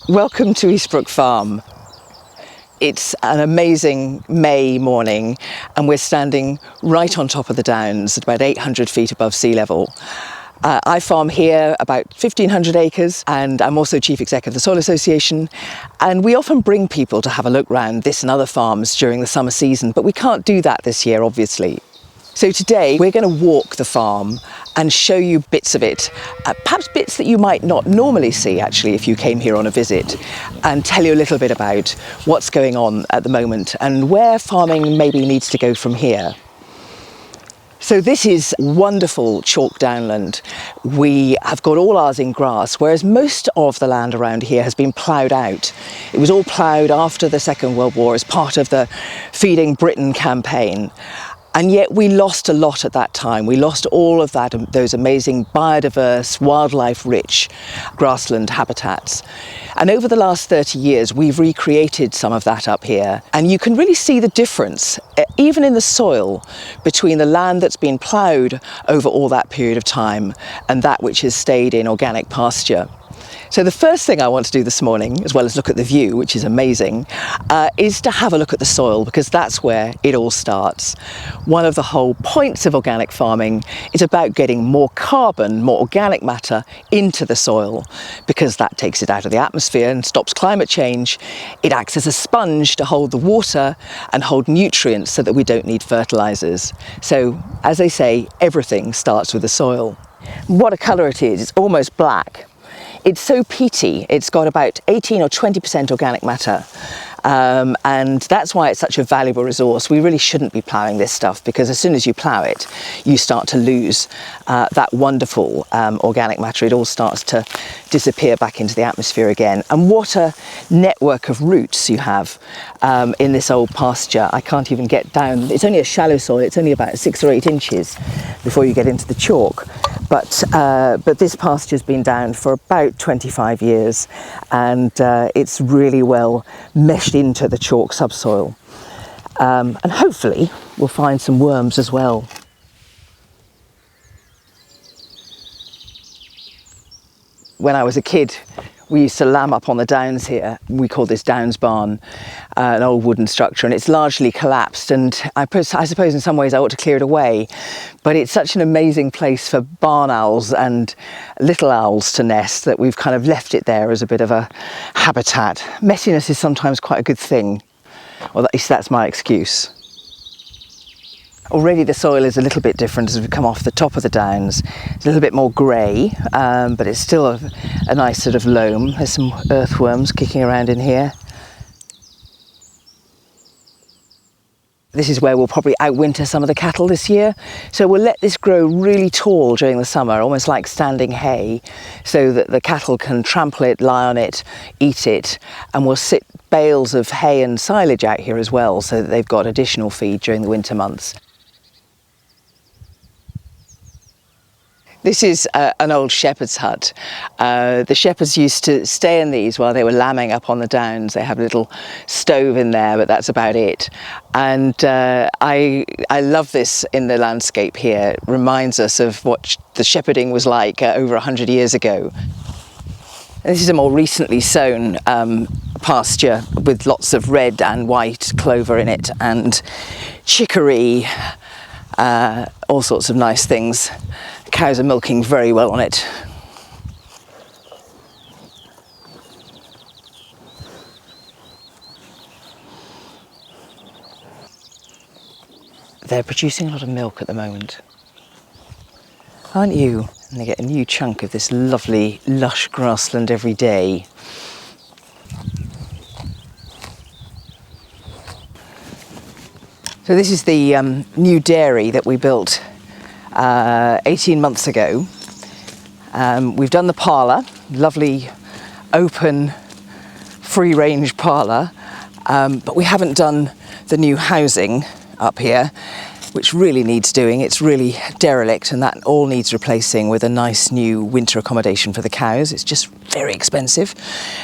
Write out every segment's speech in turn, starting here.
Welcome to Eastbrook Farm. It's an amazing May morning and we're standing right on top of the downs at about 800 feet above sea level. I farm here about 1,500 acres and I'm also Chief Exec of the Soil Association, and we often bring people to have a look round this and other farms during the summer season, but we can't do that this year obviously. So today we're going to walk the farm and show you bits of it, perhaps bits that you might not normally see actually if you came here on a visit, and tell you a little bit about what's going on at the moment and where farming maybe needs to go from here. So this is wonderful chalk downland. We have got all ours in grass, whereas most of the land around here has been ploughed out. It was all ploughed after the Second World War as part of the Feeding Britain campaign. And yet we lost a lot at that time. We lost all of those amazing biodiverse, wildlife-rich grassland habitats. And over the last 30 years, we've recreated some of that up here. And you can really see the difference, even in the soil, between the land that's been ploughed over all that period of time and that which has stayed in organic pasture. So the first thing I want to do this morning, as well as look at the view, which is amazing, is to have a look at the soil, because that's where it all starts. One of the whole points of organic farming is about getting more carbon, more organic matter into the soil, because that takes it out of the atmosphere and stops climate change. It acts as a sponge to hold the water and hold nutrients so that we don't need fertilizers. So, as they say, everything starts with the soil. What a colour it is, it's almost black. It's so peaty, it's got about 18 or 20% organic matter. And that's why it's such a valuable resource. We really shouldn't be ploughing this stuff, because as soon as you plough it, you start to lose that wonderful organic matter. It all starts to disappear back into the atmosphere again. And what a network of roots you have in this old pasture. I can't even get down. It's only a shallow soil. It's only about 6 or 8 inches before you get into the chalk. But this pasture's been down for about 25 years, and it's really well meshed into the chalk subsoil. And hopefully we'll find some worms as well. When I was a kid, we used to lamb up on the downs here. We call this Downs Barn, an old wooden structure, and it's largely collapsed, and I suppose in some ways I ought to clear it away, but it's such an amazing place for barn owls and little owls to nest that we've kind of left it there as a bit of a habitat. Messiness is sometimes quite a good thing, or at least that's my excuse. Already the soil is a little bit different as we come off the top of the downs. It's a little bit more grey, but it's still a nice sort of loam. There's some earthworms kicking around in here. This is where we'll probably outwinter some of the cattle this year. So we'll let this grow really tall during the summer, almost like standing hay, so that the cattle can trample it, lie on it, eat it, and we'll sit bales of hay and silage out here as well, so that they've got additional feed during the winter months. This is an old shepherd's hut. The shepherds used to stay in these while they were lambing up on the downs. They have a little stove in there, but that's about it. And I love this in the landscape here. It reminds us of what the shepherding was like over 100 years ago. And this is a more recently sown pasture with lots of red and white clover in it, and chicory, all sorts of nice things. Cows are milking very well on it. They're producing a lot of milk at the moment, aren't you? And they get a new chunk of this lovely lush grassland every day. So this is the new dairy that we built 18 months ago. We've done the parlour, lovely open free range parlour, but we haven't done the new housing up here, which really needs doing. It's really derelict, and that all needs replacing with a nice new winter accommodation for the cows. It's just very expensive.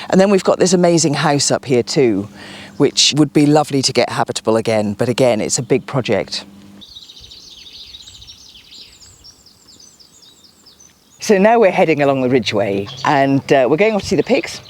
And then we've got this amazing house up here too, which would be lovely to get habitable again, but again it's a big project. So now we're heading along the ridgeway, and we're going off to see the pigs.